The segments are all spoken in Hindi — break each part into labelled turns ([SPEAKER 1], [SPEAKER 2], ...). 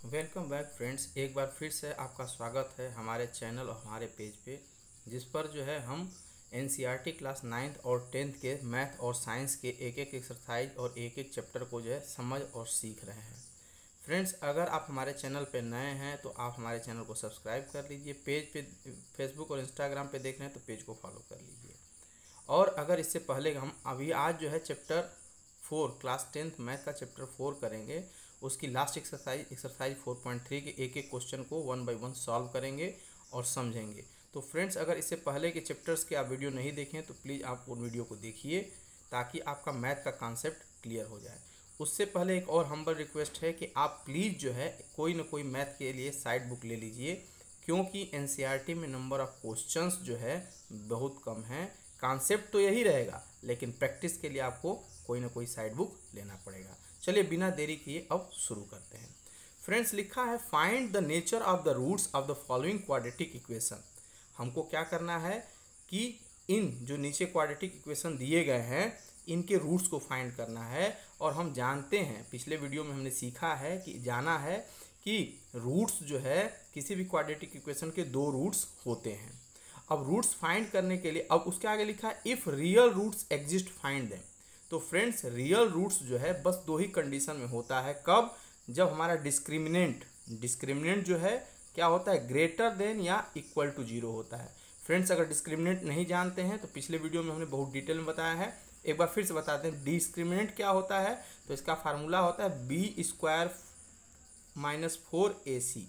[SPEAKER 1] Welcome back friends. एक बार फिर से आपका स्वागत है हमारे चैनल और हमारे पेज पे, जिस पर जो है हम एनसीईआरटी क्लास 9th और 10th के मैथ और साइंस के एक एक एक्सरसाइज और एक एक चैप्टर को जो है समझ और सीख रहे हैं। फ्रेंड्स, अगर आप हमारे चैनल पे नए हैं तो आप हमारे चैनल को सब्सक्राइब कर लीजिए। पेज पे फेसबुक और इंस्टाग्राम पे देख रहे हैं तो पेज को फॉलो कर लीजिए। और अगर इससे पहले हम अभी आज जो है चैप्टर 4 क्लास 10th मैथ का चैप्टर 4 करेंगे, उसकी लास्ट एक्सरसाइज 4.3 के एक एक क्वेश्चन को 1 बाय 1 सॉल्व करेंगे और समझेंगे। तो फ्रेंड्स, अगर इससे पहले के चैप्टर्स के आप वीडियो नहीं देखें तो प्लीज़ आप उन वीडियो को देखिए ताकि आपका मैथ का कॉन्सेप्ट क्लियर हो जाए। उससे पहले एक और हम्बल रिक्वेस्ट है कि आप प्लीज़ जो है कोई ना कोई मैथ के लिए साइड बुक ले लीजिए, क्योंकि एनसीईआरटी में नंबर ऑफ क्वेश्चंस जो है बहुत कम है। कॉन्सेप्ट तो यही रहेगा, लेकिन प्रैक्टिस के लिए आपको कोई ना कोई साइड बुक लेना पड़ेगा। चलिए बिना देरी किए अब शुरू करते हैं। फ्रेंड्स, लिखा है find the nature of the roots of the following quadratic equation. हमको क्या करना है कि इन जो नीचे क्वाड्रेटिक इक्वेशन दिए गए हैं इनके रूट्स को फाइंड करना है। और हम जानते हैं, पिछले वीडियो में हमने सीखा है कि जाना है कि रूट्स जो है किसी भी क्वाड्रेटिक इक्वेशन के दो रूट्स होते हैं। अब रूट्स फाइंड करने के लिए अब उसके आगे लिखा है if real roots exist find them. तो फ्रेंड्स, रियल रूट्स जो है बस दो ही कंडीशन में होता है। कब? जब हमारा डिस्क्रिमिनेंट जो है क्या होता है, ग्रेटर देन या इक्वल टू 0 होता है। फ्रेंड्स, अगर डिस्क्रिमिनेंट नहीं जानते हैं तो पिछले वीडियो में हमने बहुत डिटेल में बताया है, एक बार फिर से बताते हैं। डिस्क्रिमिनेंट क्या होता है, तो इसका फार्मूला होता है b² - 4ac।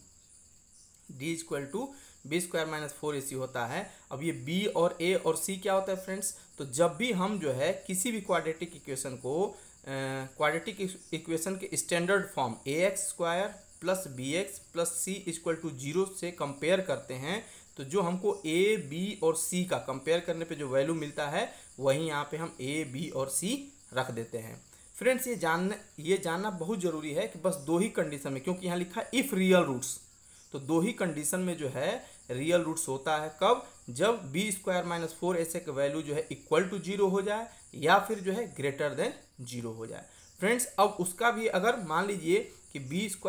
[SPEAKER 1] D equal to b² - 4ac होता है। अब ये b और a और c क्या होता है फ्रेंड्स, तो जब भी हम जो है किसी भी क्वाड्रेटिक इक्वेशन को क्वाड्रेटिक इक्वेशन के standard form ax² + bx + c = 0 से कंपेयर करते हैं, तो जो हमको a, b और c का कंपेयर करने पे जो वैल्यू मिलता है वहीं यहाँ पे हम a, b और c रख देते हैं। फ्रेंड्स, ये जानना बहुत ज़रूरी है कि बस दो ही कंडीशन में, क्योंकि यहाँ लिखा है इफ़ रियल रूट्स, तो दो ही कंडीशन में जो है रियल रूट्स होता है। कब? जब b² - 4ac का वैल्यू जो है इक्वल टू 0 हो जाए या फिर जो है ग्रेटर देन 0 हो जाए। फ्रेंड्स, अब उसका भी अगर मान लीजिए कि b² -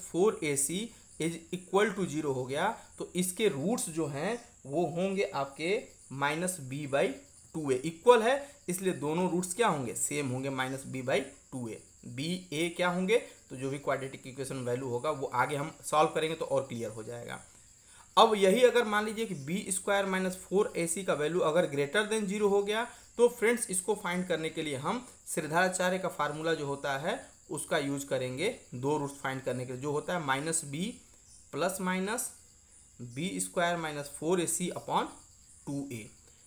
[SPEAKER 1] 4ac is equal to 0 हो गया, तो इसके रूट्स जो हैं वो होंगे आपके -b/2a। इक्वल है इसलिए दोनों रूट्स क्या होंगे, सेम होंगे, -b/2a। b a क्या होंगे, तो जो भी क्वाड्रेटिक इक्वेशन वैल्यू होगा वो आगे हम सॉल्व करेंगे तो और क्लियर हो जाएगा। अब यही अगर मान लीजिए कि b² - 4ac का वैल्यू अगर ग्रेटर देन 0 हो गया, तो फ्रेंड्स इसको फाइंड करने के लिए हम श्रीधराचार्य का फार्मूला जो होता है उसका यूज करेंगे दो रूट्स फाइंड करने के लिए, जो होता है -b ± b² - 4ac/2a।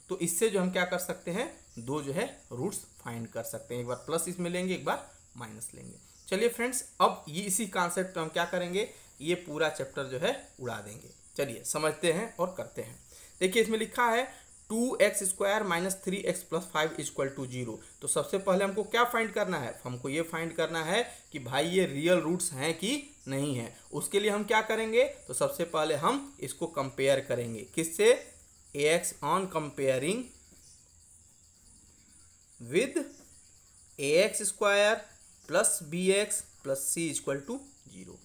[SPEAKER 1] तो इससे जो हम क्या कर सकते हैं, दो जो है रूट्स फाइंड कर सकते हैं। एक बार प्लस इसमें लेंगे, एक बार माइनस लेंगे। चलिए फ्रेंड्स, अब ये इसी कॉन्सेप्ट पे हम क्या करेंगे, ये पूरा चैप्टर जो है उड़ा देंगे। चलिए समझते हैं और करते हैं। देखिए इसमें लिखा है 2x² - 3x + 5 = 0। तो सबसे पहले हमको क्या फाइंड करना है, हमको ये फाइंड करना है कि भाई ये रियल रूट्स हैं कि नहीं है। उसके लिए हम क्या करेंगे, तो सबसे पहले हम इसको कंपेयर करेंगे किससे, ax on comparing with ax² + bx + c = 0।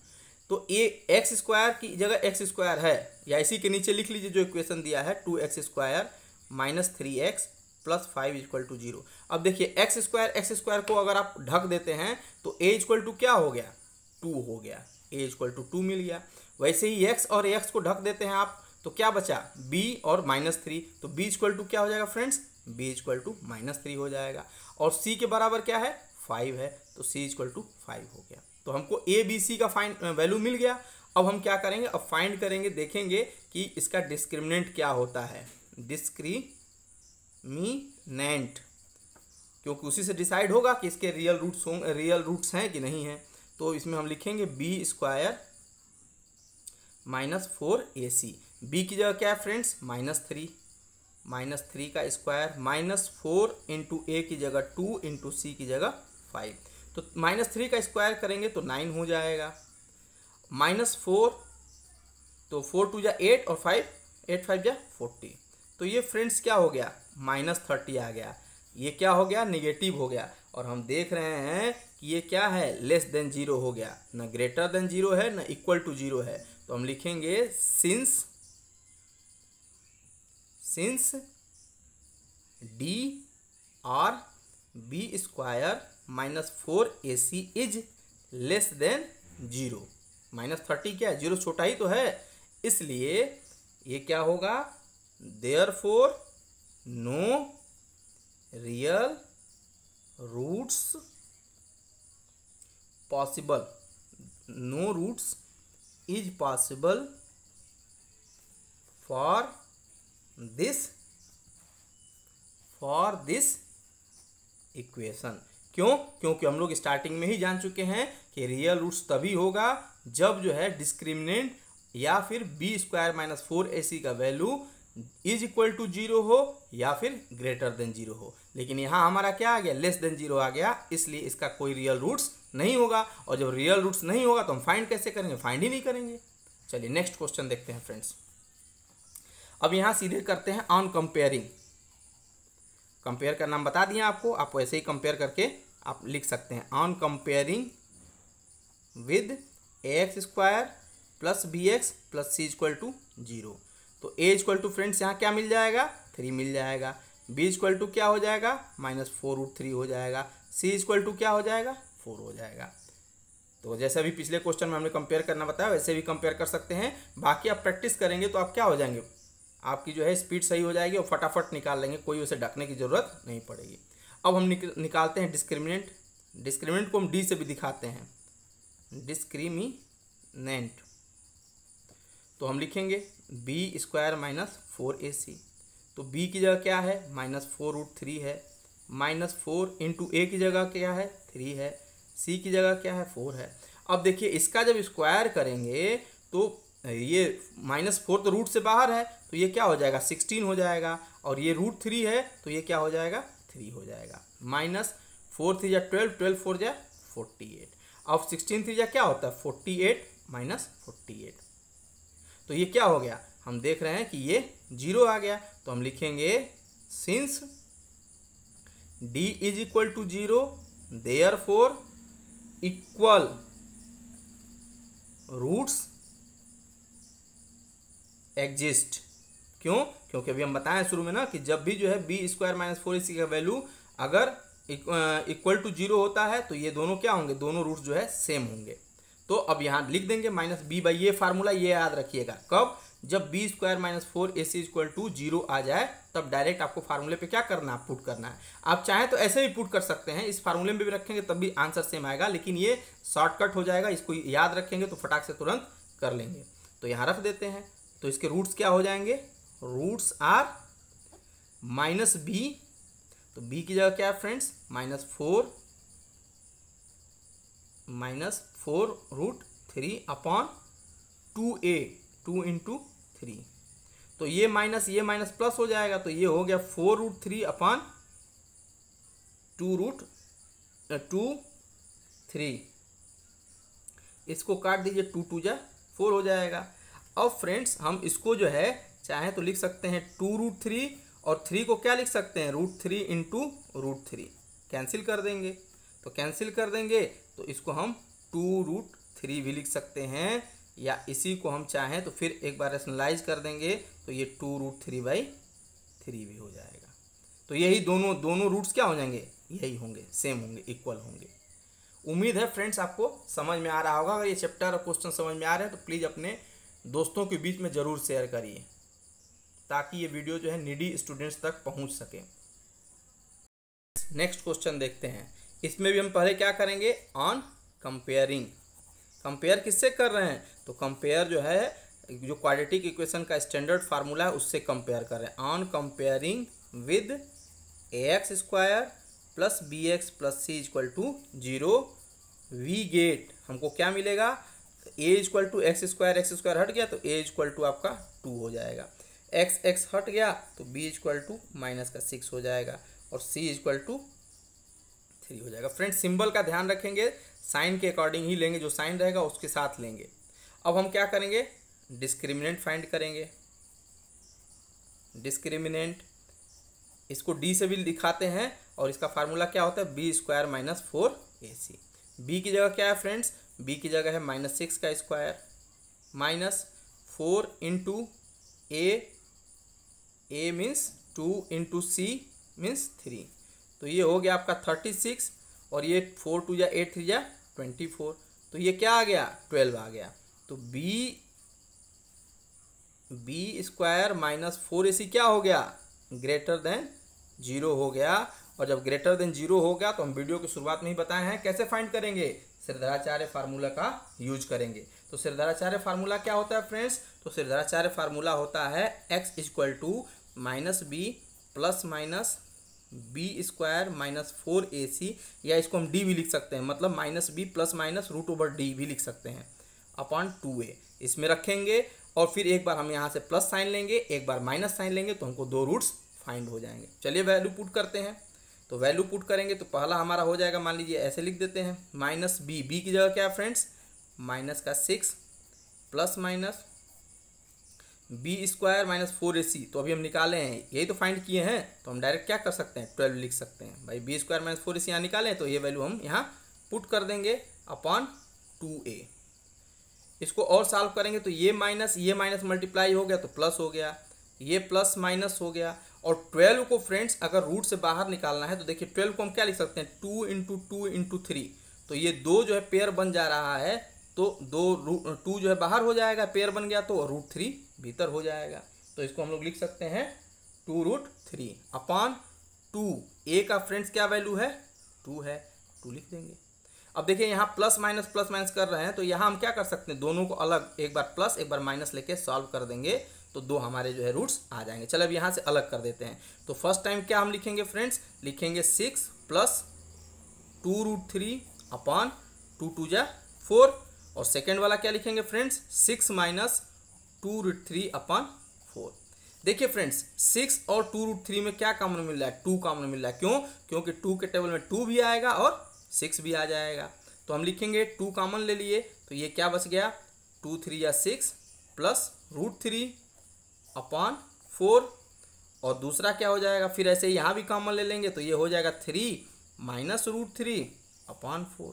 [SPEAKER 1] तो x² की जगह x² है, या इसी के नीचे लिख लीजिए जो इक्वेशन दिया है 2x² - 3x + 5 = 0। अब देखिए x² को अगर आप ढक देते हैं तो a = क्या हो गया, 2 हो गया, a = 2 मिल गया। वैसे ही x और x को ढक देते हैं आप तो क्या बचा, b और -3, तो b = क्या हो जाएगा फ्रेंड्स, b = -3 हो जाएगा। और c के बराबर क्या है, 5 है, तो c = 5 हो गया। तो हमको a b c का वैल्यू मिल गया। अब हम क्या करेंगे, अब फाइंड करेंगे, देखेंगे कि इसका डिस्क्रिमिनेंट क्या होता है। डिस्क्रिमिनेंट, क्योंकि उसी से डिसाइड होगा कि इसके रियल रूट्स हैं कि नहीं है। तो इसमें हम लिखेंगे b² - 4ac। b की जगह क्या है फ्रेंड्स, -3, -3 का स्क्वायर, -4 × a की जगह 2 × c की जगह 5। तो -3 का स्क्वायर करेंगे तो 9 हो जाएगा, -4 तो 4 × 2 = 8 और 5 8 × 5 = 40। तो ये फ्रेंड्स क्या हो गया, -30 आ गया। ये क्या हो गया, नेगेटिव हो गया। और हम देख रहे हैं कि कि ये क्या है, लेस देन जीरो हो गया, ना ग्रेटर देन जीरो है ना इक्वल टू जीरो है। तो हम लिखेंगे सिंस डी और B square minus 4ac is less than zero. -30 क्या है, जीरो छोटा ही तो है, इसलिए ये क्या होगा, therefore no real roots possible, no roots is possible for this equation. क्यों? क्योंकि हम लोग स्टार्टिंग में ही जान चुके हैं कि रियल रूट्स तभी होगा जब जो है डिस्क्रिमिनेंट या फिर बी स्क्वायर माइनस 4ac का value is equal to zero हो या फिर ग्रेटर देन जीरो हो। लेकिन यहाँ हमारा क्या आ गया, लेस देन जीरो आ गया, इसलिए इसका कोई रियल रूट्स नहीं होगा। और जब रियल रूट्स नहीं होगा तो हम फाइंड कैसे करेंगे, फाइंड ही नहीं करेंगे। चलिए नेक्स्ट क्वेश्चन देखते हैं फ्रेंड्स। अब यहाँ सीधे करते हैं ऑन कंपेयरिंग। कंपेयर का नाम बता दिया आपको, आप वैसे ही कंपेयर करके आप लिख सकते हैं। On comparing with ax square plus bx plus c equal to zero. तो a इक्वल टू फ्रेंड्स यहाँ क्या मिल जाएगा, 3 मिल जाएगा। b इक्वल टू क्या हो जाएगा, -4√3 हो जाएगा। c इक्वल टू क्या हो जाएगा, 4 हो जाएगा। तो जैसे अभी पिछले क्वेश्चन में हमने कंपेयर करना बताया वैसे भी कंपेयर कर सकते हैं। बाकी आप प्रैक्टिस करेंगे तो आप क्या हो जाएंगे, आपकी जो है स्पीड सही हो जाएगी और फटाफट निकाल लेंगे, कोई उसे ढकने की ज़रूरत नहीं पड़ेगी। अब हम निकालते हैं डिस्क्रिमिनेंट। डिस्क्रिमिनेंट को हम डी से भी दिखाते हैं, डिस्क्रिमिनेंट। तो हम लिखेंगे बी स्क्वायर माइनस 4ac। तो b की जगह क्या है, -4√3 है, -4 इंटू a की जगह क्या है, 3 है, c की जगह क्या है, 4 है। अब देखिए इसका जब स्क्वायर करेंगे तो ये -4 तो रूट से बाहर है तो ये क्या हो जाएगा, 16 हो जाएगा। और ये √3 है तो ये क्या हो जाएगा, 3 हो जाएगा। -4 3 जा 12, 12 4 जा 48। अब 16 3 जा क्या होता है, 48 -48। तो ये क्या हो गया, हम देख रहे हैं कि ये जीरो आ गया। तो हम लिखेंगे since d is equal to zero therefore equal roots exist. क्यों? क्योंकि अभी हम बताएं शुरू में ना कि जब भी जो है बी स्क्वायर माइनस 4ac का वैल्यू अगर इक्वल टू जीरो होता है तो ये दोनों क्या होंगे, दोनों रूट्स जो है सेम होंगे। तो अब यहाँ लिख देंगे -b बाई ये फार्मूला, ये याद रखिएगा। कब, जब B square minus 4ac equal to zero आ जाए तब डायरेक्ट आपको फार्मूले पे क्या करना है, पुट करना है। आप चाहें तो ऐसे भी पुट कर सकते हैं, इस फार्मूले में भी रखेंगे तब भी आंसर सेम आएगा, लेकिन ये शॉर्टकट हो जाएगा, इसको याद रखेंगे तो फटाक से तुरंत कर लेंगे। तो यहाँ रख देते हैं। तो इसके रूट्स क्या हो जाएंगे, रूट्स आर -b। तो b की जगह क्या है फ्रेंड्स, -4√3 अपॉन 2a, 2 इंटू 3। तो ये माइनस प्लस हो जाएगा, तो ये हो गया 4√3 अपॉन 2√3। इसको काट दीजिए, 2 2 जा 4 हो जाएगा। अब फ्रेंड्स हम इसको जो है चाहे तो लिख सकते हैं 2√3 और 3 को क्या लिख सकते हैं, √3 इंटू √3। कैंसिल कर देंगे, तो कैंसिल कर देंगे तो इसको हम 2√3 भी लिख सकते हैं, या इसी को हम चाहें तो फिर एक बार रेशनलाइज कर देंगे तो ये 2√3/3 भी हो जाएगा। तो यही दोनों रूट्स क्या हो जाएंगे, यही होंगे, सेम होंगे, इक्वल होंगे। उम्मीद है फ्रेंड्स आपको समझ में आ रहा होगा। अगर ये चैप्टर और क्वेश्चन समझ में आ रहे हैं तो प्लीज़ अपने दोस्तों के बीच में ज़रूर शेयर करिए ताकि ये वीडियो जो है नीडी स्टूडेंट्स तक पहुंच सके। नेक्स्ट क्वेश्चन देखते हैं। इसमें भी हम पहले क्या करेंगे, ऑन कंपेयरिंग। कंपेयर किससे कर रहे हैं, तो कंपेयर जो है जो क्वाड्रेटिक इक्वेशन का स्टैंडर्ड फार्मूला है उससे कंपेयर कर रहे हैं। On comparing with ax square plus bx plus c equal to zero, we get, हमको क्या मिलेगा, a equal to X square हट गया तो a इक्वल टू आपका 2 हो जाएगा, x हट गया तो b इक्वल टू -6 हो जाएगा और c इक्वल टू 3 हो जाएगा। फ्रेंड्स सिंबल का ध्यान रखेंगे, साइन के अकॉर्डिंग ही लेंगे, जो साइन रहेगा उसके साथ लेंगे। अब हम क्या करेंगे, डिस्क्रिमिनेंट फाइंड करेंगे। डिस्क्रिमिनेंट इसको d से भी दिखाते हैं और इसका फार्मूला क्या होता है, B square minus 4ac। B की जगह क्या है फ्रेंड्स, बी की जगह है -6 का स्क्वायर माइनस 4 इंटू ए मीन्स 2 इंटू सी मीन्स 3। तो ये हो गया आपका 36 और ये 4 2 जा 8 3 जा 24। तो ये क्या आ गया 12 आ गया। तो बी स्क्वायर माइनस 4ac क्या हो गया ग्रेटर देन 0 हो गया। और जब ग्रेटर देन 0 हो गया तो हम वीडियो की शुरुआत में ही बताए हैं कैसे फाइंड करेंगे, श्रीधराचार्य फार्मूला का यूज करेंगे। तो श्रीधराचार्य फार्मूला क्या होता है फ्रेंड्स, तो श्रीधराचार्य फार्मूला होता है x equal to minus B plus minus B square minus 4ac, या इसको हम d भी लिख सकते हैं, मतलब minus B plus minus root over D भी लिख सकते हैं, अपॉन 2a इसमें रखेंगे। और फिर एक बार हम यहाँ से प्लस साइन लेंगे, एक बार माइनस साइन लेंगे, तो हमको दो रूट्स फाइंड हो जाएंगे। चलिए वैल्यू पुट करते हैं। तो वैल्यू पुट करेंगे तो पहला हमारा हो जाएगा, मान लीजिए ऐसे लिख देते हैं, माइनस बी की जगह क्या है फ्रेंड्स माइनस का 6 plus minus B square minus 4ac। तो अभी हम निकाले हैं, यही तो फाइंड किए हैं, तो हम डायरेक्ट क्या कर सकते हैं 12 लिख सकते हैं भाई। बी स्क्वायर माइनस 4ac यहाँ निकालें तो ये वैल्यू हम यहाँ पुट कर देंगे अपॉन 2a। इसको और सॉल्व करेंगे तो ये माइनस मल्टीप्लाई हो गया तो प्लस हो गया, ये प्लस माइनस हो गया। और 12 को फ्रेंड्स अगर रूट से बाहर निकालना है तो देखिए 12 को हम क्या लिख सकते हैं 2 इंटू 2 इंटू 3। तो ये दो जो है पेयर बन जा रहा है, तो 2 जो है बाहर हो जाएगा, पेयर बन गया तो √3 भीतर हो जाएगा। तो इसको हम लोग लिख सकते हैं 2√3 अपॉन 2। ए का फ्रेंड्स क्या वैल्यू है 2 है, 2 लिख देंगे। अब देखिए यहाँ प्लस माइनस कर रहे हैं, तो यहाँ हम क्या कर सकते हैं, दोनों को अलग एक बार प्लस एक बार माइनस लेके सॉल्व कर देंगे तो दो हमारे जो है रूट्स आ जाएंगे। चलो अब यहाँ से अलग कर देते हैं। तो फर्स्ट टाइम क्या हम लिखेंगे फ्रेंड्स, लिखेंगे 6 प्लस 2√3 अपॉन 2 2 जा 4। और सेकेंड वाला क्या लिखेंगे फ्रेंड्स 6 माइनस 2√3 अपॉन 4। देखिए फ्रेंड्स 6 और 2√3 में क्या कॉमन मिल रहा है 2 कॉमन मिल रहा है। क्यों, क्योंकि 2 के टेबल में 2 भी आएगा और 6 भी आ जाएगा। तो हम लिखेंगे 2 कॉमन ले लिए तो ये क्या बच गया 2 3 या 6 प्लस √3 अपॉन 4। और दूसरा क्या हो जाएगा, फिर ऐसे ही यहाँ भी कॉमन ले लेंगे तो ये हो जाएगा 3 माइनस √3 अपॉन 4।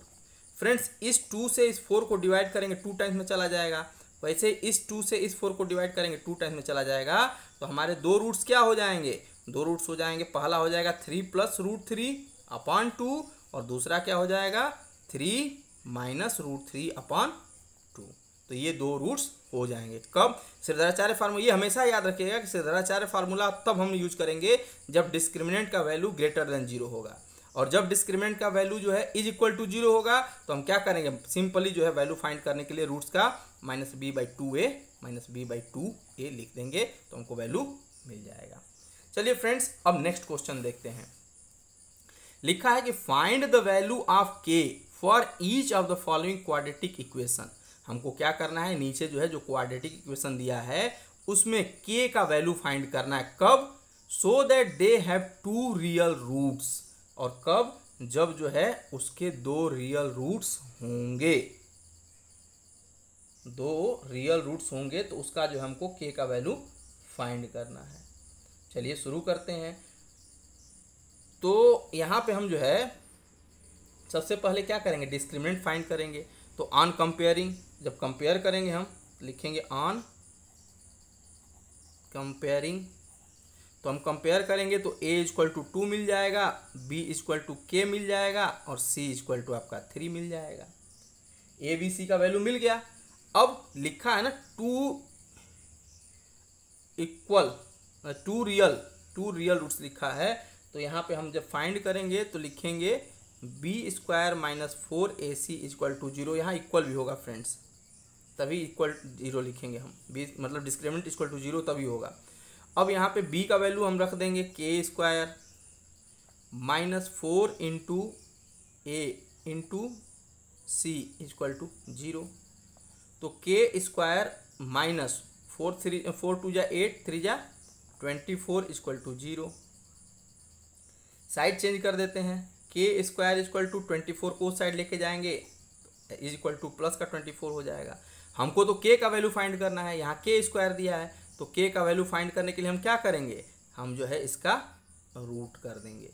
[SPEAKER 1] फ्रेंड्स इस 2 से इस 4 को डिवाइड करेंगे 2 टाइम्स में चला जाएगा, वैसे इस 2 से इस 4 को डिवाइड करेंगे 2 टाइम्स में चला जाएगा। तो हमारे दो रूट्स क्या हो जाएंगे, दो रूट्स हो जाएंगे, पहला हो जाएगा 3 प्लस √3 अपॉन 2 और दूसरा क्या हो जाएगा 3 माइनस √3 अपॉन 2। तो ये दो रूट्स हो जाएंगे। कब, श्रीधराचार्य फार्मूला, ये हमेशा याद रखिएगा कि श्रीधराचार्य फार्मूला तब हम यूज करेंगे जब डिस्क्रिमिनेंट का वैल्यू ग्रेटर देन 0 होगा। और जब डिस्क्रिमिनेंट का वैल्यू जो है इज इक्वल टू 0 होगा तो हम क्या करेंगे, सिंपली जो है वैल्यू फाइंड करने के लिए रूट्स का -b/2a लिख देंगे तो हमको वैल्यू मिल जाएगा। चलिए फ्रेंड्स अब नेक्स्ट क्वेश्चन देखते हैं। लिखा है कि find the value of k for each of the following quadratic equation. हमको क्या करना है, नीचे जो है जो क्वाड्रेटिक इक्वेशन दिया है उसमें k का वैल्यू फाइंड करना है। कब, so that they have 2 real roots. और कब, जब जो है उसके 2 रियल रूट्स होंगे, 2 रियल रूट्स होंगे तो उसका जो हमको k का वैल्यू फाइंड करना है। चलिए शुरू करते हैं। तो यहाँ पे हम जो है सबसे पहले क्या करेंगे, डिस्क्रिमिनेंट फाइंड करेंगे। तो ऑन कंपेयरिंग, जब कंपेयर करेंगे हम लिखेंगे ऑन कंपेयरिंग। तो हम कंपेयर करेंगे तो a इक्वल टू 2 मिल जाएगा, b इक्वल टू k मिल जाएगा और c इक्वल टू आपका 3 मिल जाएगा। a b c का वैल्यू मिल गया। अब लिखा है ना 2 रियल रूट्स लिखा है, तो यहाँ पे हम जब फाइंड करेंगे तो लिखेंगे b square minus 4ac equal to 0। यहाँ इक्वल भी होगा फ्रेंड्स, तभी इक्वल 0 लिखेंगे हम, b मतलब डिस्क्रिमिनेंट इक्वल टू 0 तभी होगा। अब यहाँ पे b का वैल्यू हम रख देंगे k square minus 4 into a into c equal to 0। तो k स्क्वायर माइनस 4 2 जा 8 3 जा 24 इक्वल टू 0। साइड चेंज कर देते हैं, k स्क्वायर इक्वल टू 24 को साइड लेके जाएंगे इज इक्वल टू प्लस का 24 हो जाएगा। हमको तो k का वैल्यू फाइंड करना है, यहाँ k स्क्वायर दिया है तो k का वैल्यू फाइंड करने के लिए हम क्या करेंगे, हम जो है इसका रूट कर देंगे।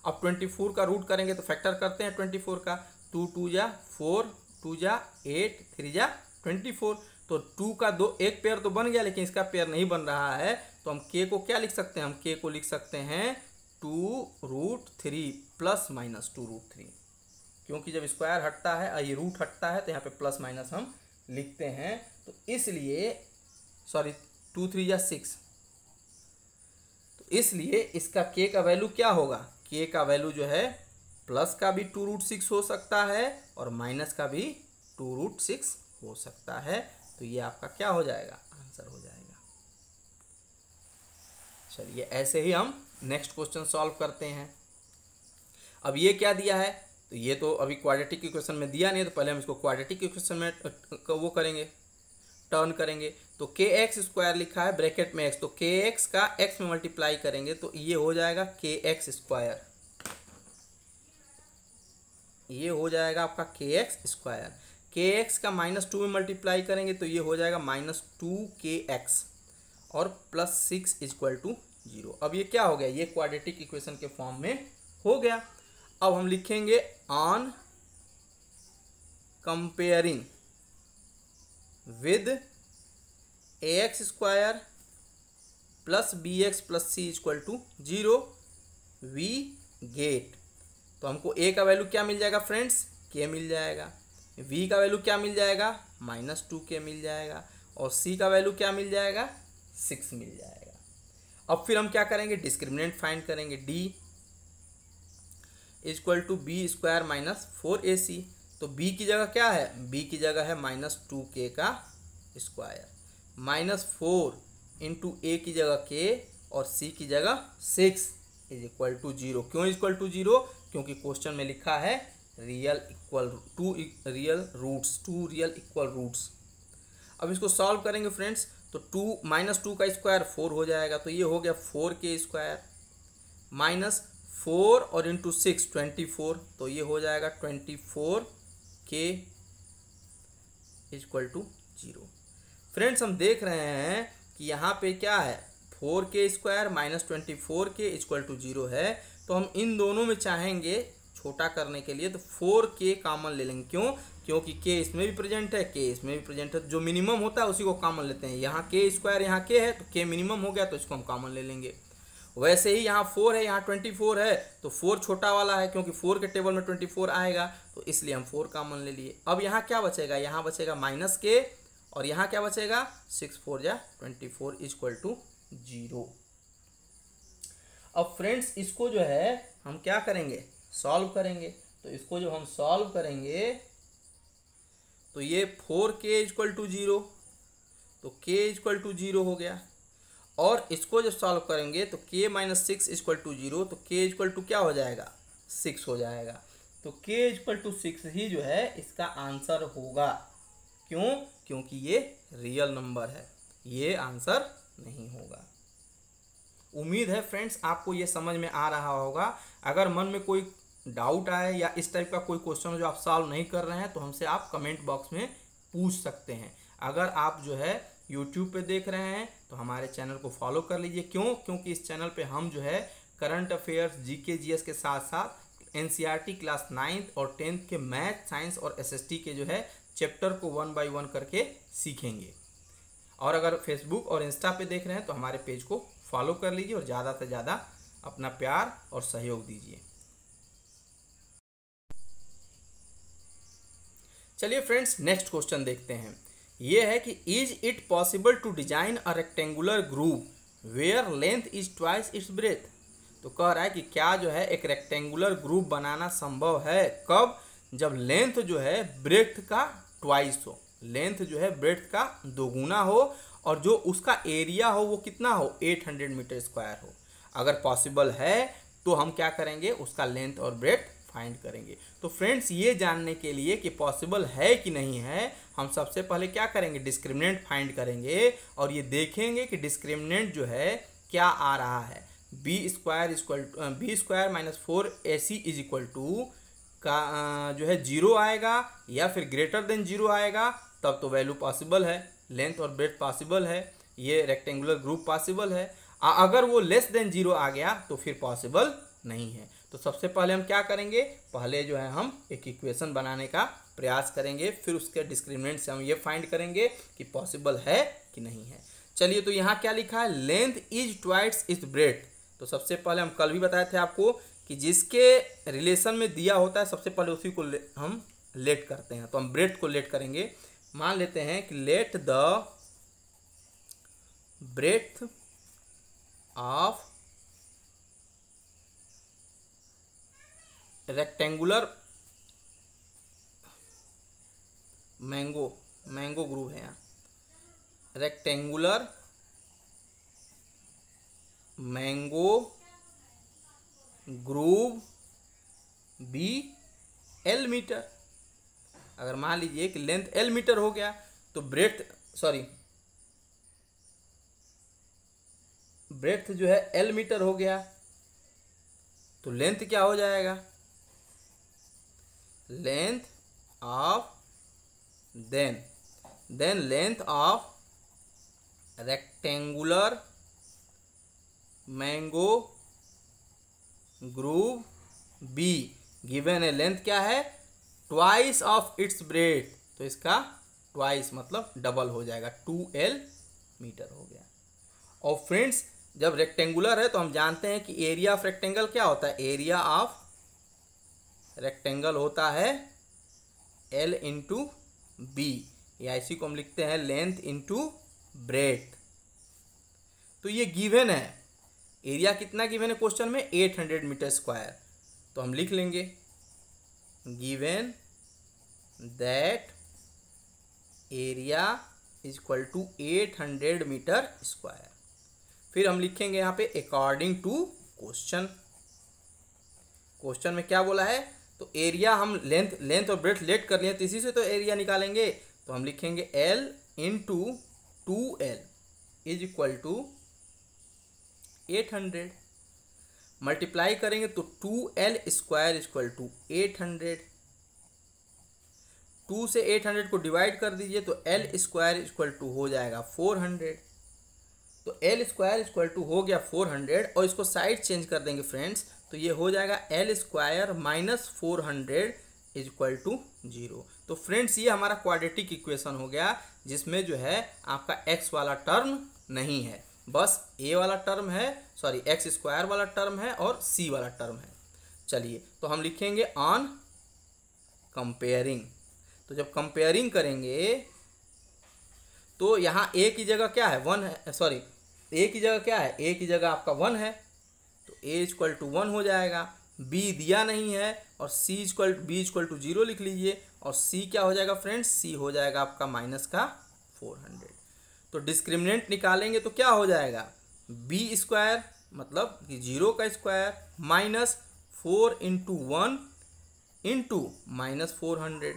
[SPEAKER 1] अब 24 का रूट करेंगे तो फैक्टर करते हैं 24 का, 2 2 जा 4, 2 जा 8, 3 जा 24। तो 2 का एक पेयर तो बन गया, लेकिन इसका पेयर नहीं बन रहा है। तो हम k को क्या लिख सकते हैं? हम k को लिख सकते हैं 2√3 प्लस माइनस 2√3, क्योंकि जब स्क्वायर हटता है, ये रूट हटता है, तो यहाँ पे प्लस माइनस हम लिखते हैं। तो इसलिए सॉरी 2 3 जा 6, तो इसलिए इसका k का वैल्यू क्या होगा? k का वैल्यू जो है प्लस का भी 2√6 हो सकता है और माइनस का भी 2√6 हो सकता है। तो ये आपका क्या हो जाएगा? आंसर हो जाएगा। चलिए ऐसे ही हम नेक्स्ट क्वेश्चन सॉल्व करते हैं। अब ये क्या दिया है? तो ये तो अभी क्वाड्रेटिक इक्वेशन में दिया नहीं है, तो पहले हम इसको क्वाड्रेटिक इक्वेशन में वो करेंगे, टर्न करेंगे। तो के एक्स स्क्वायर लिखा है ब्रैकेट में एक्स, तो के एक्स का एक्स में मल्टीप्लाई करेंगे तो ये हो जाएगा के एक्स स्क्वायर, ये हो जाएगा आपका के एक्स स्क्वायर। के एक्स का -2 में मल्टीप्लाई करेंगे तो ये हो जाएगा -2kx और +6 = 0। अब ये क्या हो गया? ये क्वाड्रेटिक इक्वेशन के फॉर्म में हो गया। अब हम लिखेंगे on comparing with ax square plus bx plus c = 0 we get. तो हमको a का वैल्यू क्या मिल जाएगा फ्रेंड्स? k मिल जाएगा। v का वैल्यू क्या मिल जाएगा? -2k मिल जाएगा। और c का वैल्यू क्या मिल जाएगा? 6 मिल जाएगा। अब फिर हम क्या करेंगे? डिस्क्रिमिनेंट फाइंड करेंगे। d = b² - 4ac। तो b की जगह क्या है? b की जगह है -2k का स्क्वायर, -4 × a की जगह k और c की जगह 6 = 0। क्यों = 0? क्योंकि क्वेश्चन में लिखा है टू रियल इक्वल रूट्स। अब इसको सॉल्व करेंगे फ्रेंड्स, तो -2 का स्क्वायर 4 हो जाएगा, तो ये हो गया 4k स्क्वायर -4 और × 6 24, तो ये हो जाएगा 24k = 0। फ्रेंड्स हम देख रहे हैं कि यहाँ पे क्या है? 4k स्क्वायर -24k = 0 है। तो हम इन दोनों में चाहेंगे छोटा करने के लिए तो 4k कॉमन ले लेंगे। क्यों? क्योंकि k इसमें भी प्रेजेंट है, k इसमें भी प्रेजेंट है, जो मिनिमम होता है उसी को कॉमन लेते हैं। यहाँ k स्क्वायर यहाँ k है, तो k मिनिमम हो गया, तो इसको हम कॉमन ले लेंगे। वैसे ही यहाँ 4 है, यहाँ 24 है, तो 4 छोटा वाला है, क्योंकि 4 के टेबल में 24 आएगा, तो इसलिए हम 4 कॉमन ले लिए। अब यहाँ क्या बचेगा? यहाँ बचेगा -k और यहाँ क्या बचेगा? 6 4 जा 24 = 0। अब फ्रेंड्स इसको जो है हम क्या करेंगे? सॉल्व करेंगे। तो इसको जब हम सॉल्व करेंगे तो ये 4k = 0, तो k = 0 हो गया। और इसको जब सॉल्व करेंगे तो k - 6 = 0, तो k = क्या हो जाएगा? 6 हो जाएगा। तो k = 6 ही जो है इसका आंसर होगा। क्यों? क्योंकि ये रियल नंबर है, ये आंसर नहीं होगा। उम्मीद है फ्रेंड्स आपको ये समझ में आ रहा होगा। अगर मन में कोई डाउट आए या इस टाइप का कोई क्वेश्चन जो आप सॉल्व नहीं कर रहे हैं तो हमसे आप कमेंट बॉक्स में पूछ सकते हैं। अगर आप जो है यूट्यूब पे देख रहे हैं तो हमारे चैनल को फॉलो कर लीजिए। क्यों? क्योंकि इस चैनल पे हम जो है करंट अफेयर्स, जीके जीएस के साथ साथ एनसीईआरटी क्लास 9th और 10th के मैथ, साइंस और एसएसटी के जो है चैप्टर को 1 by 1 करके सीखेंगे। और अगर फेसबुक और इंस्टा पे देख रहे हैं तो हमारे पेज को फॉलो कर लीजिए और ज़्यादा से ज़्यादा अपना प्यार और सहयोग दीजिए। चलिए फ्रेंड्स नेक्स्ट क्वेश्चन देखते हैं। ये है कि is it possible to design a rectangular group where length is twice its breadth. तो कह रहा है कि क्या जो है एक रेक्टेंगुलर ग्रुप बनाना संभव है? कब? जब लेंथ जो है ब्रेथ का ट्वाइस हो, लेंथ जो है ब्रेथ का दोगुना हो और जो उसका एरिया हो वो कितना हो? 800 मीटर स्क्वायर हो। अगर पॉसिबल है तो हम क्या करेंगे? उसका लेंथ और ब्रेथ फाइंड करेंगे। तो फ्रेंड्स ये जानने के लिए कि पॉसिबल है कि नहीं है, हम सबसे पहले क्या करेंगे? डिस्क्रिमिनेंट फाइंड करेंगे और ये देखेंगे कि डिस्क्रिमिनेंट जो है क्या आ रहा है। b² - 4ac = का जो है 0 आएगा या फिर ग्रेटर देन 0 आएगा, तब तो वैल्यू पॉसिबल है, लेंथ और ब्रेथ पॉसिबल है, ये रेक्टेंगुलर ग्रुप पॉसिबल है। अगर वो लेस देन 0 आ गया तो फिर पॉसिबल नहीं है। तो सबसे पहले हम क्या करेंगे, पहले जो है हम एक इक्वेशन बनाने का प्रयास करेंगे, फिर उसके डिस्क्रिमिनेंट से हम ये फाइंड करेंगे कि पॉसिबल है कि नहीं है। चलिए, तो यहाँ क्या लिखा है, length is twice its breadth. तो सबसे पहले हम कल भी बताए थे आपको कि जिसके रिलेशन में दिया होता है सबसे पहले उसी को हम लेट करते हैं। तो हम ब्रेथ को लेट करेंगे। मान लेते हैं कि let the breadth of rectangular mango grove है यहाँ, rectangular mango grove be L metre. अगर मान लीजिए कि लेंथ एल मीटर हो गया तो ब्रेथ जो है एल मीटर हो गया, तो लेंथ क्या हो जाएगा, length of then length of rectangular mango grove be given है, लेंथ क्या है, ट्वाइस ऑफ इट्स ब्रेथ। तो इसका ट्वाइस मतलब डबल हो जाएगा, 2l मीटर हो गया। और फ्रेंड्स, जब रेक्टेंगुलर है तो हम जानते हैं कि एरिया ऑफ रेक्टेंगल क्या होता है, एरिया ऑफ रेक्टेंगल होता है l इंटू बी, या इसी को हम लिखते हैं लेंथ इंटू ब्रेथ। तो ये गिवन है, एरिया कितना गिवन है क्वेश्चन में, 800 मीटर स्क्वायर। तो हम लिख लेंगे given that area is equal to 800 metre square. फिर हम लिखेंगे यहाँ पे अकॉर्डिंग टू क्वेश्चन में क्या बोला है, तो एरिया हम लेंथ और ब्रेथ लेट कर लिए, तो इसी से तो एरिया निकालेंगे। तो हम लिखेंगे L into 2L is equal to 800, multiply करेंगे तो 2L स्क्वायर इक्वल टू 800, 2 से 800 को डिवाइड कर दीजिए तो L स्क्वायर इक्वल टू हो जाएगा 400। तो L स्क्वायर इक्वल टू हो गया 400, और इसको साइड चेंज कर देंगे फ्रेंड्स, तो ये हो जाएगा L square minus 400 is equal to 0। तो फ्रेंड्स, ये हमारा क्वाड्रेटिक इक्वेशन हो गया, जिसमें जो है आपका x वाला टर्म नहीं है, बस a वाला टर्म है, सॉरी x स्क्वायर वाला टर्म है और c वाला टर्म है। चलिए, तो हम लिखेंगे ऑन कंपेयरिंग। तो जब कंपेयरिंग करेंगे तो यहाँ a की जगह क्या है, 1 है, सॉरी a की जगह क्या है, a की जगह आपका 1 है, तो a इक्वल टू 1 हो जाएगा। b दिया नहीं है और b इक्वल टू 0 लिख लीजिए, और c क्या हो जाएगा फ्रेंड्स, c हो जाएगा आपका माइनस का 400। तो डिस्क्रिमिनेंट निकालेंगे तो क्या हो जाएगा, b स्क्वायर मतलब कि 0 का square minus 4 into 1 into minus 400।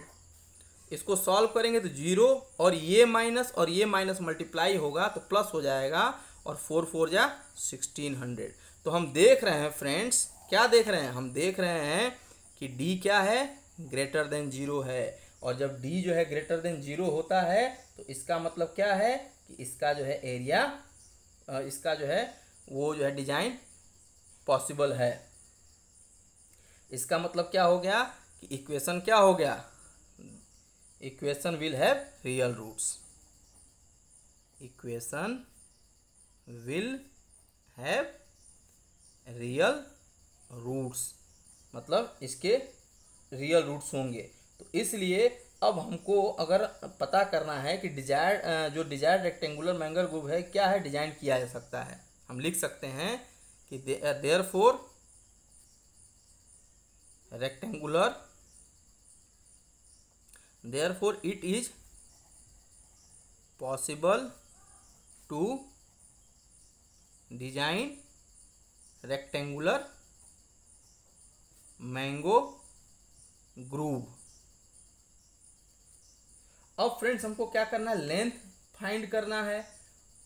[SPEAKER 1] इसको सॉल्व करेंगे तो 0 और ये माइनस मल्टीप्लाई होगा तो प्लस हो जाएगा, और 4 4 जा 1600। तो हम देख रहे हैं फ्रेंड्स, क्या देख रहे हैं, हम देख रहे हैं कि d क्या है, ग्रेटर देन 0 है। और जब d जो है ग्रेटर देन 0 होता है तो इसका मतलब क्या है कि इसका जो है एरिया, इसका जो है वो जो है डिजाइन पॉसिबल है। इसका मतलब क्या हो गया कि इक्वेशन क्या हो गया, equation will have real roots, equation will have real roots, मतलब इसके रियल रूट्स होंगे। तो इसलिए अब हमको अगर पता करना है कि डिजायर्ड रेक्टेंगुलर मैंगो ग्रूव है क्या है, डिजाइन किया जा सकता है। हम लिख सकते हैं कि therefore rectangular, therefore it is possible to design rectangular mango groove। अब फ्रेंड्स, हमको क्या करना है, लेंथ फाइंड करना है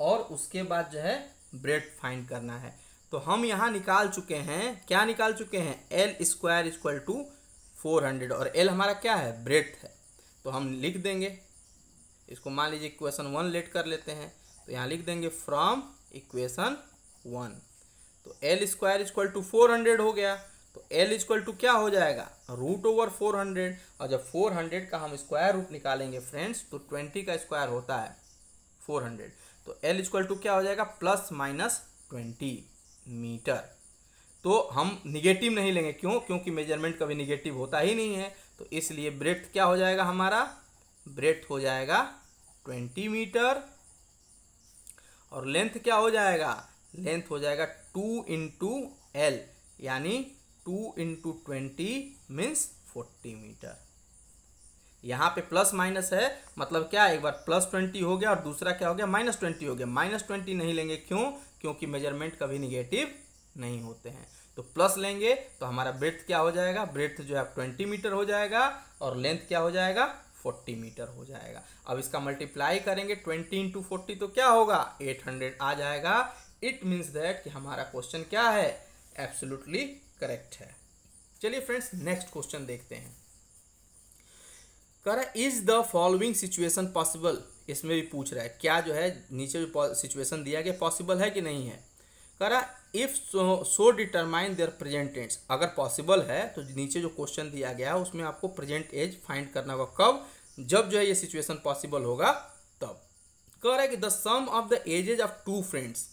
[SPEAKER 1] और उसके बाद जो है ब्रेथ फाइंड करना है। तो हम यहाँ निकाल चुके हैं, क्या निकाल चुके हैं, L स्क्वायर इक्वल टू 400, और L हमारा क्या है, ब्रेथ है। तो हम लिख देंगे इसको, मान लीजिए इक्वेशन 1 लेट कर लेते हैं, तो यहाँ लिख देंगे फ्रॉम इक्वेशन 1। तो L स्क्वायर इक्वल टू 400 हो गया, तो L इक्वल टू क्या हो जाएगा, रूट ओवर 400। और जब 400 का हम स्क्वायर रूट निकालेंगे फ्रेंड्स तो 20 का स्क्वायर होता है 400, तो L इक्वल टू क्या हो जाएगा, प्लस माइनस 20 मीटर। तो हम निगेटिव नहीं लेंगे, क्यों, क्योंकि मेजरमेंट कभी निगेटिव होता ही नहीं है। तो इसलिए ब्रेड्थ क्या हो जाएगा, हमारा ब्रेड्थ हो जाएगा 20 मीटर, और लेंथ क्या हो जाएगा, लेंथ हो जाएगा 2 इंटू एल, यानी 2 इंटू 20 मीन्स 40 मीटर। यहाँ पे प्लस माइनस है, मतलब क्या, एक बार प्लस 20 हो गया और दूसरा क्या हो गया, माइनस 20 हो गया। माइनस 20 नहीं लेंगे, क्यों, क्योंकि मेजरमेंट कभी निगेटिव नहीं होते हैं। तो प्लस लेंगे तो हमारा ब्रेड्थ क्या हो जाएगा, ब्रेड्थ जो है 20 मीटर हो जाएगा, और लेंथ क्या हो जाएगा, 40 मीटर हो जाएगा। अब इसका मल्टीप्लाई करेंगे 20 इंटू 40 तो क्या होगा, 800 आ जाएगा। इट मीन्स दैट कि हमारा क्वेश्चन क्या है, एब्सोल्युटली करेक्ट है। चलिए फ्रेंड्स नेक्स्ट क्वेश्चन देखते हैं। कह रहा है is the following situation possible, इसमें भी पूछ रहा है क्या जो है नीचे जो सिचुएशन दिया गया पॉसिबल है कि नहीं है। कह रहा if so determine their present tense, अगर पॉसिबल है तो नीचे जो क्वेश्चन दिया गया है उसमें आपको प्रेजेंट एज फाइंड करना होगा, कब, जब जो है ये सिचुएशन पॉसिबल होगा तब। कह रहा है कि the sum of the ages of two friends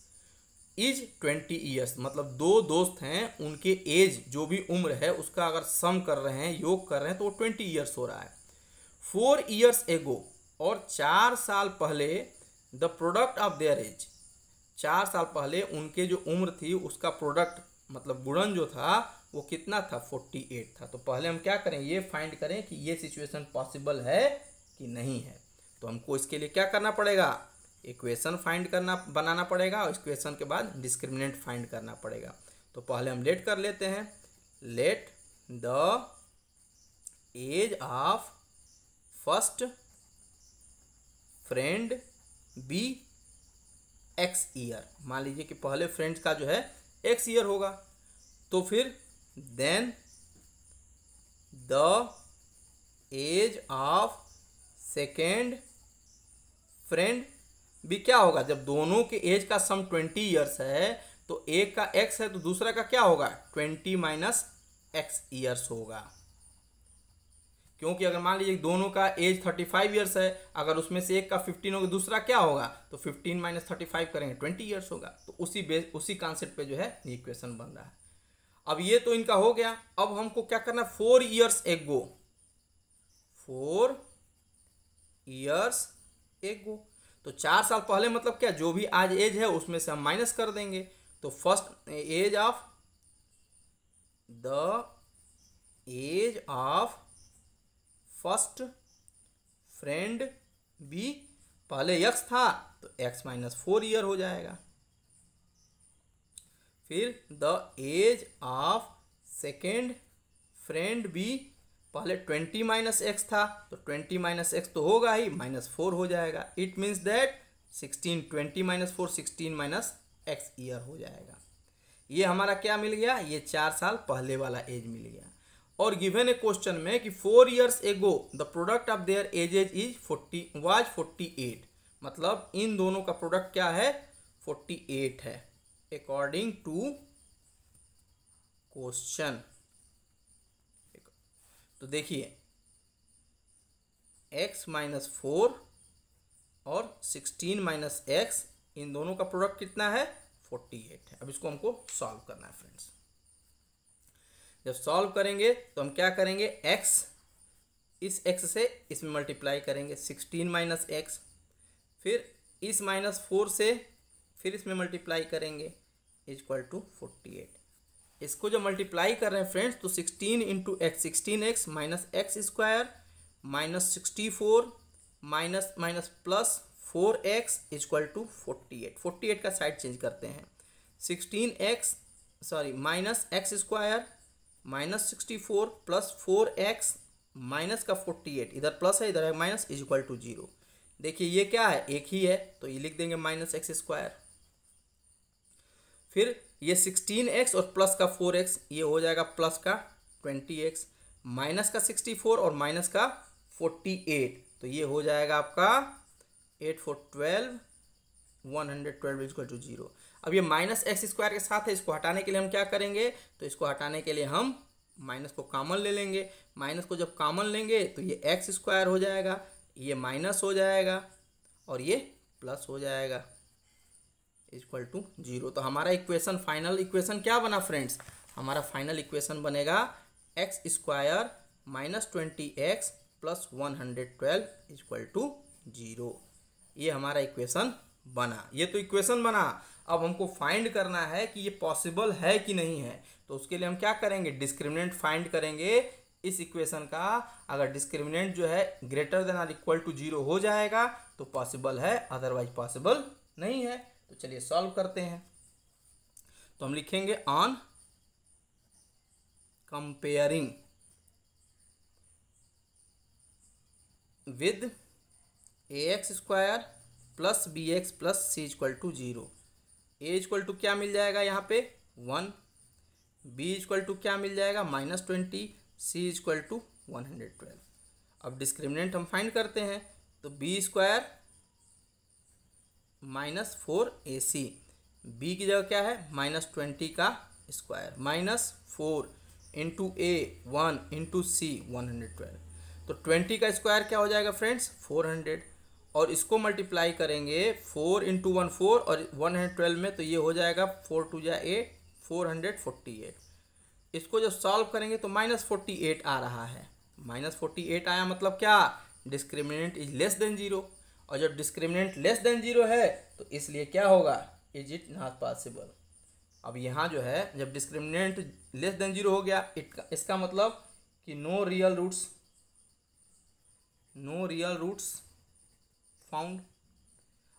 [SPEAKER 1] is 20 years, मतलब दो दोस्त हैं, उनके एज जो भी उम्र है उसका अगर सम कर रहे हैं, योग कर रहे हैं, तो वो 20 ईयर्स हो रहा है। 4 ईयर्स एगो, और 4 साल पहले the product of their age, 4 साल पहले उनके जो उम्र थी उसका प्रोडक्ट मतलब गुणन जो था वो कितना था, 48 था। तो पहले हम क्या करें, ये फाइंड करें कि ये सिचुएशन पॉसिबल है कि नहीं है। तो हमको इसके लिए क्या करना पड़ेगा, इक्वेशन फाइंड करना, बनाना पड़ेगा, और इक्वेशन के बाद डिस्क्रिमिनेंट फाइंड करना पड़ेगा। तो पहले हम लेट कर लेते हैं, let the age of first friend be X year. मान लीजिए कि पहले फ्रेंड्स का जो है एक्स ईयर होगा, तो फिर then the age of second friend भी क्या होगा, जब दोनों के एज का सम 20 ईयर्स है तो एक का एक्स है तो दूसरा का क्या होगा, 20 माइनस एक्स ईयर्स होगा। क्योंकि अगर मान लीजिए दोनों का एज 35 ईयर्स है, अगर उसमें से एक का 15 होगा दूसरा क्या होगा, तो 15 माइनस 35 करेंगे 20 ईयर्स होगा। तो उसी कॉन्सेप्ट पे जो है ये इक्वेशन बन रहा है। अब ये तो इनका हो गया, अब हमको क्या करना है, 4 ईयर्स एगो, 4 ईयर्स एगो, तो 4 साल पहले मतलब क्या, जो भी आज एज है उसमें से हम माइनस कर देंगे। तो first age of the age of first friend be, पहले एक्स था तो एक्स माइनस 4 ईयर हो जाएगा। फिर the age of second friend be, पहले 20 माइनस एक्स था तो 20 माइनस एक्स तो होगा ही, माइनस 4 हो जाएगा। It means that 16, 20 minus 4 16 minus x year हो जाएगा। ये हमारा क्या मिल गया, ये 4 साल पहले वाला एज मिल गया। और गिवन ए क्वेश्चन में कि 4 years ago the product of there edges is 48, मतलब इन दोनों का प्रोडक्ट क्या है, 48 है अकॉर्डिंग टू क्वेश्चन। तो देखिए x माइनस 4 और 16 माइनस एक्स, इन दोनों का प्रोडक्ट कितना है, 48 है। अब इसको हमको सॉल्व करना है फ्रेंड्स। जब सॉल्व करेंगे तो हम क्या करेंगे, x इस x से इसमें मल्टीप्लाई करेंगे, 16 माइनस एक्स, फिर इस माइनस 4 से फिर इसमें मल्टीप्लाई करेंगे, इक्वल टू 48। इसको जब मल्टीप्लाई कर रहे हैं फ्रेंड्स तो 16 into X, 16x minus X square minus 64 minus minus plus 4x equal to 48। 48 का साइड चेंज करते हैं, 16x sorry minus X square minus 64 plus 4x minus का 48, इधर प्लस है इधर है माइनस, इज इक्वल टू 0। देखिए ये क्या है, एक ही है तो ये लिख देंगे माइनस एक्स स्क्वायर। फिर ये 16x और प्लस का 4x, ये हो जाएगा प्लस का 20x माइनस का 64 और माइनस का 48, तो ये हो जाएगा आपका 8 4 12 112 इक्वल टू 0। अब ये माइनस एक्स स्क्वायर के साथ है, इसको हटाने के लिए हम क्या करेंगे, तो इसको हटाने के लिए हम माइनस को कॉमन ले लेंगे। माइनस को जब कॉमन लेंगे तो ये एक्स स्क्वायर हो जाएगा, ये माइनस हो जाएगा और ये प्लस हो जाएगा इक्वल टू 0। तो हमारा इक्वेशन, फाइनल इक्वेशन क्या बना फ्रेंड्स, हमारा फाइनल इक्वेशन बनेगा X square minus 20x plus 112 equal to 0। ये हमारा इक्वेशन बना। ये तो इक्वेशन बना। अब हमको फाइंड करना है कि ये पॉसिबल है कि नहीं है। तो उसके लिए हम क्या करेंगे, डिस्क्रिमिनेंट फाइंड करेंगे इस इक्वेशन का। अगर डिस्क्रिमिनेंट जो है ग्रेटर देन और इक्वल टू 0 हो जाएगा तो पॉसिबल है, अदरवाइज पॉसिबल नहीं है। तो चलिए सॉल्व करते हैं। तो हम लिखेंगे on comparing with ax square plus B x plus C equal to 0। A equal to क्या मिल जाएगा यहाँ पे 1, बी इक्वल टू क्या मिल जाएगा -20, सी इक्वल टू 112। अब डिस्क्रिमिनेंट हम फाइंड करते हैं। तो बी स्क्वायर -4ac, बी की जगह क्या है -20 का स्क्वायर -4 इंटू ए 1 इंटू सी 112। तो 20 का स्क्वायर क्या हो जाएगा फ्रेंड्स 400, और इसको मल्टीप्लाई करेंगे 4 इंटू 1 4 और 112 में, तो ये हो जाएगा 4 2 जा 8 448। इसको जब सॉल्व करेंगे तो -48 आ रहा है। -48 आया मतलब क्या, डिस्क्रिमिनेंट इज लेस देन 0। और जब डिस्क्रिमिनेंट लेस देन 0 है तो इसलिए क्या होगा, इज इट नॉट पॉसिबल। अब यहाँ जो है जब डिस्क्रिमिनेंट लेस देन 0 हो गया, इसका मतलब कि नो रियल रूट्स फाउंड।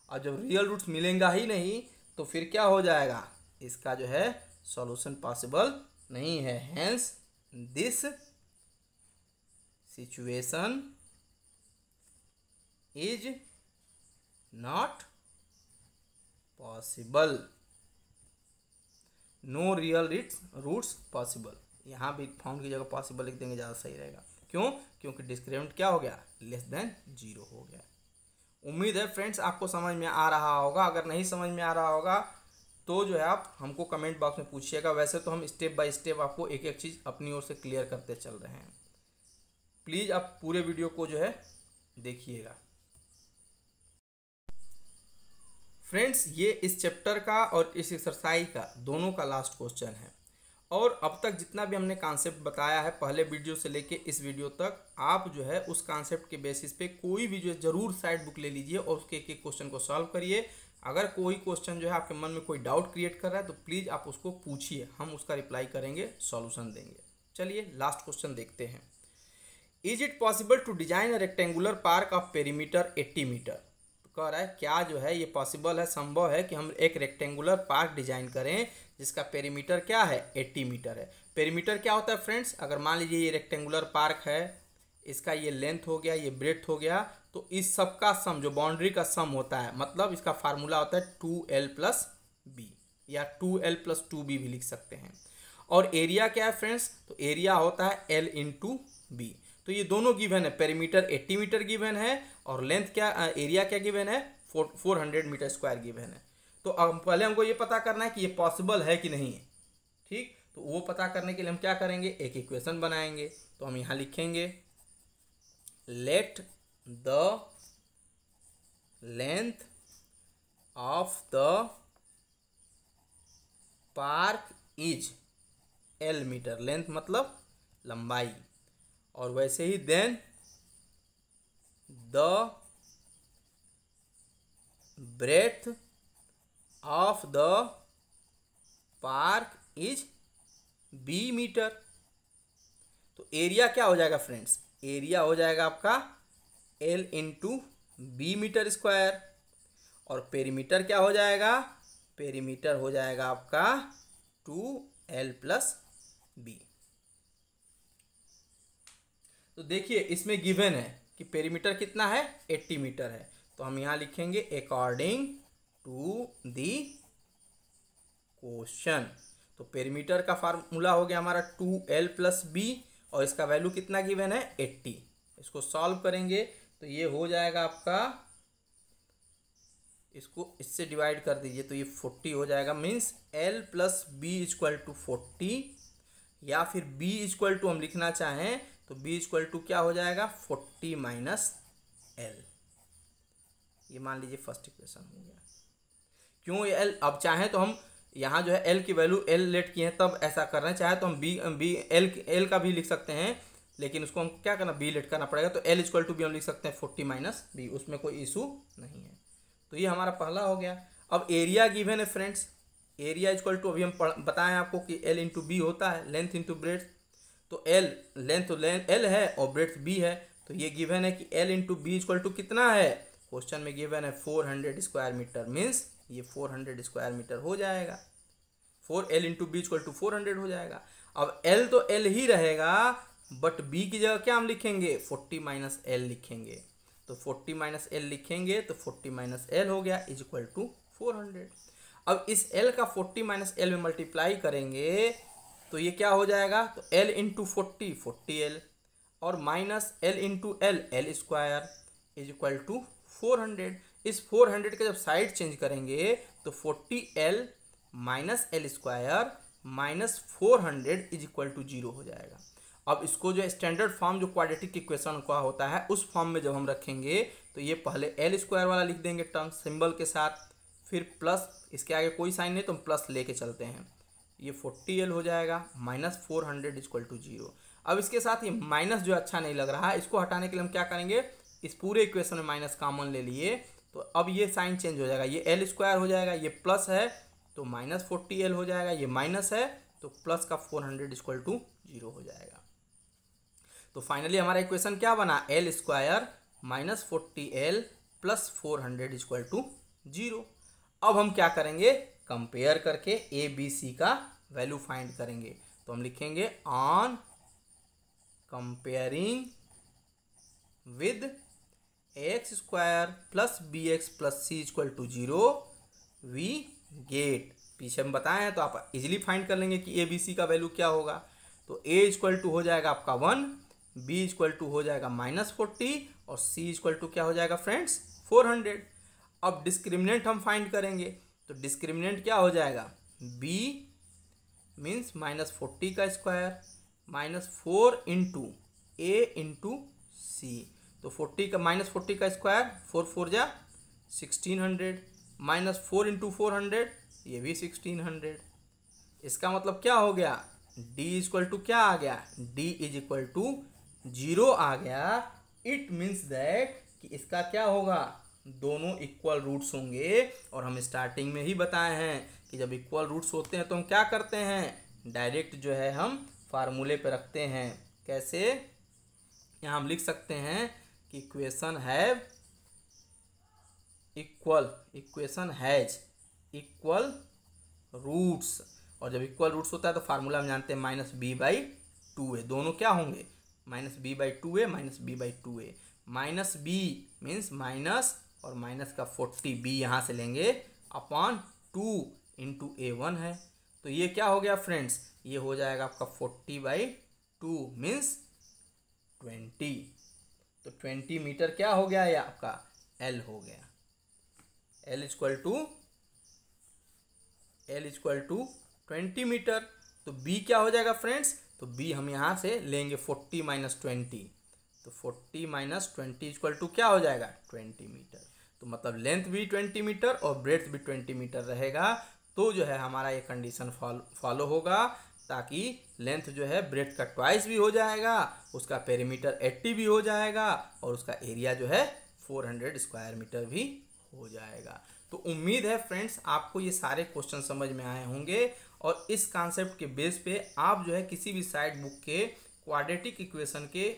[SPEAKER 1] और जब रियल रूट्स मिलेंगा ही नहीं तो फिर क्या हो जाएगा, इसका जो है सॉल्यूशन पॉसिबल नहीं है। Hence this situation is not possible, no real roots possible. यहाँ भी फाउंड की जगह पॉसिबल लिख देंगे, ज़्यादा सही रहेगा। क्यों, क्योंकि डिस्क्रिमिनेंट क्या हो गया, लेस देन 0 हो गया। उम्मीद है फ्रेंड्स आपको समझ में आ रहा होगा। अगर नहीं समझ में आ रहा होगा तो जो है आप हमको कमेंट बॉक्स में पूछिएगा। वैसे तो हम स्टेप बाय स्टेप आपको एक एक चीज़ अपनी ओर से क्लियर करते चल रहे हैं। प्लीज़ आप पूरे वीडियो को जो है देखिएगा। फ्रेंड्स ये इस चैप्टर का और इस एक्सरसाइज का दोनों का लास्ट क्वेश्चन है। और अब तक जितना भी हमने कॉन्सेप्ट बताया है पहले वीडियो से लेके इस वीडियो तक, आप जो है उस कॉन्सेप्ट के बेसिस पे कोई भी जो है ज़रूर साइड बुक ले लीजिए और उसके एक एक क्वेश्चन को सॉल्व करिए। अगर कोई क्वेश्चन जो है आपके मन में कोई डाउट क्रिएट कर रहा है तो प्लीज़ आप उसको पूछिए, हम उसका रिप्लाई करेंगे, सॉल्यूशन देंगे। चलिए लास्ट क्वेश्चन देखते हैं। Is it possible to design a rectangular park of perimeter 80 metre. कह रहा है क्या जो है ये पॉसिबल है, संभव है कि हम एक रेक्टेंगुलर पार्क डिजाइन करें जिसका पेरीमीटर क्या है 80 मीटर है। पेरीमीटर क्या होता है फ्रेंड्स, अगर मान लीजिए ये रेक्टेंगुलर पार्क है, इसका ये लेंथ हो गया, ये ब्रेड्थ हो गया, तो इस सब का सम जो बाउंड्री का सम होता है, मतलब इसका फार्मूला होता है 2l प्लस बी या 2l प्लस 2b भी लिख सकते हैं। और एरिया क्या है फ्रेंड्स, तो एरिया होता है l इंटू बी। तो ये दोनों गिवन है, पेरीमीटर 80 मीटर गिवन है और लेंथ क्या, एरिया क्या गिवन है 400 मीटर स्क्वायर गिवन है। तो अब पहले हमको ये पता करना है कि ये पॉसिबल है कि नहीं है। ठीक, तो वो पता करने के लिए हम क्या करेंगे, एक इक्वेशन बनाएंगे। तो हम यहाँ लिखेंगे let the length of the park is l metre, length मतलब लंबाई, और वैसे ही then the breadth of the park is b metre. तो एरिया क्या हो जाएगा फ्रेंड्स, एरिया हो जाएगा आपका l into B metre square, और पेरीमीटर क्या हो जाएगा, पेरीमीटर हो जाएगा आपका 2l प्लस बी। तो देखिए इसमें गिवन है कि पेरीमीटर कितना है 80 मीटर है। तो हम यहाँ लिखेंगे अकॉर्डिंग टू दी क्वेश्चन। तो पेरीमीटर का फार्मूला हो गया हमारा 2l प्लस बी, और इसका वैल्यू कितना गिवन है 80। इसको सॉल्व करेंगे तो ये हो जाएगा आपका इसको इससे डिवाइड कर दीजिए तो ये 40 हो जाएगा। Means L plus B equal to 40, या फिर B इक्वल टू हम लिखना चाहें तो B इक्वल टू क्या हो जाएगा 40 माइनस L। ये मान लीजिए फर्स्ट इक्वेशन हो गया। क्यों ये L, अब चाहें तो हम यहाँ जो है L की वैल्यू L लेट की है तब ऐसा कर रहे हैं, चाहे तो हम B L का भी लिख सकते हैं, लेकिन उसको हम क्या करना B लेट करना पड़ेगा। तो L इक्वल टू भी हम लिख सकते हैं 40 माइनस B, उसमें कोई इशू नहीं है। तो ये हमारा पहला हो गया। अब एरिया गिवन है फ्रेंड्स, एरिया इक्वल टू अभी हम बताएं आपको कि L इंटू बी होता है, लेंथ इंटू ब्रेड्थ। तो L लेंथ तो L है और ब्रेड्थ B है, तो ये गिवन है कि L into B equal to कितना है, क्वेश्चन में गिवन है 400 स्क्वायर मीटर। मीन्स ये 400 स्क्वायर मीटर हो जाएगा। 4L into B equal to 400 हो जाएगा। अब L तो L ही रहेगा, बट B की जगह क्या हम लिखेंगे 40 माइनस L लिखेंगे। तो 40 माइनस L लिखेंगे तो 40 माइनस L हो गया इज इक्वल टू 400। अब इस L का 40 माइनस L में मल्टीप्लाई करेंगे तो ये क्या हो जाएगा, तो L इंटू 40 40L, और minus L into L L square is equal to 400। इस 400 का जब साइड चेंज करेंगे तो 40L minus L square minus 400 is equal to 0 हो जाएगा। अब इसको जो स्टैंडर्ड फॉर्म जो क्वाड्रेटिक इक्वेशन का होता है उस फॉर्म में जब हम रखेंगे तो ये पहले L स्क्वायर वाला लिख देंगे टर्म सिंबल के साथ, फिर प्लस, इसके आगे कोई साइन नहीं तो हम प्लस लेके चलते हैं, ये 40L हो जाएगा माइनस 400 इक्वल टू 0। अब इसके साथ ये माइनस जो अच्छा नहीं लग रहा है, इसको हटाने के लिए हम क्या करेंगे, इस पूरे इक्वेशन में माइनस कॉमन ले लिए तो अब ये साइन चेंज हो जाएगा, ये L स्क्वायर हो जाएगा, ये प्लस है तो माइनस 40L हो जाएगा, ये माइनस है तो प्लस का 400 इक्वल टू 0 हो जाएगा। तो फाइनली हमारा इक्वेशन क्या बना, L square minus 40L plus 400 equal to 0। अब हम क्या करेंगे, कंपेयर करके A B C का वैल्यू फाइंड करेंगे। तो हम लिखेंगे on comparing with x square plus B x plus C equal to 0 we get, पीछे हम बताए हैं तो आप इजीली फाइंड कर लेंगे कि ए बी सी का वैल्यू क्या होगा। तो ए इक्वल टू हो जाएगा आपका 1, बी इक्वल टू हो जाएगा माइनस 40 और सी इक्वल टू क्या हो जाएगा फ्रेंड्स 400। अब डिस्क्रिमिनेंट हम फाइंड करेंगे तो डिस्क्रिमिनेंट क्या हो जाएगा, बी मीन्स माइनस 40 का स्क्वायर माइनस 4 इंटू ए इंटू सी। तो 40 का माइनस 40 का स्क्वायर 4 4 जा 1600 माइनस 4 इंटू 400 ये भी 1600। इसका मतलब क्या हो गया, d इक्वल टू क्या आ गया, d इज इक्वल टू 0 आ गया। इट मीन्स दैट कि इसका क्या होगा, दोनों इक्वल रूट्स होंगे। और हम स्टार्टिंग में ही बताए हैं कि जब इक्वल रूट्स होते हैं तो हम क्या करते हैं, डायरेक्ट जो है हम फार्मूले पे रखते हैं। कैसे, यहाँ हम लिख सकते हैं कि equation have equation has equal roots, और जब इक्वल रूट्स होता है तो फार्मूला हम जानते हैं माइनस बी बाई 2a, दोनों क्या होंगे minus b by 2a minus b by 2a। Minus b means minus और माइनस का 40 बी यहाँ से लेंगे अपॉन 2 इंटू a1 है। तो ये क्या हो गया फ्रेंड्स, ये हो जाएगा आपका 40 बाई 2 मीन्स 20। तो 20 मीटर क्या हो गया, ये आपका L हो गया। L equal to 20 metre. तो B क्या हो जाएगा फ्रेंड्स, तो B हम यहाँ से लेंगे 40 माइनस 20, तो 40 माइनस 20 इक्वल टू क्या हो जाएगा 20 मीटर। तो मतलब लेंथ भी 20 मीटर और ब्रेड्थ भी 20 मीटर रहेगा। तो जो है हमारा ये कंडीशन फॉलो होगा, ताकि लेंथ जो है ब्रेड्थ का ट्वाइस भी हो जाएगा, उसका पेरीमीटर 80 भी हो जाएगा और उसका एरिया जो है 400 स्क्वायर मीटर भी हो जाएगा। तो उम्मीद है फ्रेंड्स आपको ये सारे क्वेश्चन समझ में आए होंगे और इस कॉन्सेप्ट के बेस पे आप जो है किसी भी साइड बुक के क्वाड्रेटिक इक्वेशन के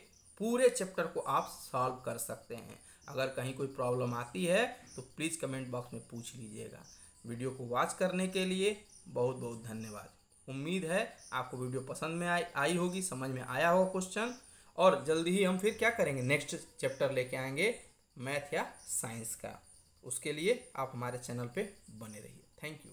[SPEAKER 1] पूरे चैप्टर को आप सॉल्व कर सकते हैं। अगर कहीं कोई प्रॉब्लम आती है तो प्लीज़ कमेंट बॉक्स में पूछ लीजिएगा। वीडियो को वॉच करने के लिए बहुत बहुत धन्यवाद। उम्मीद है आपको वीडियो पसंद में आई होगी, समझ में आया होगा क्वेश्चन, और जल्दी ही हम फिर क्या करेंगे, नेक्स्ट चैप्टर लेके आएंगे मैथ या साइंस का। उसके लिए आप हमारे चैनल पे बने रहिए। Thank you.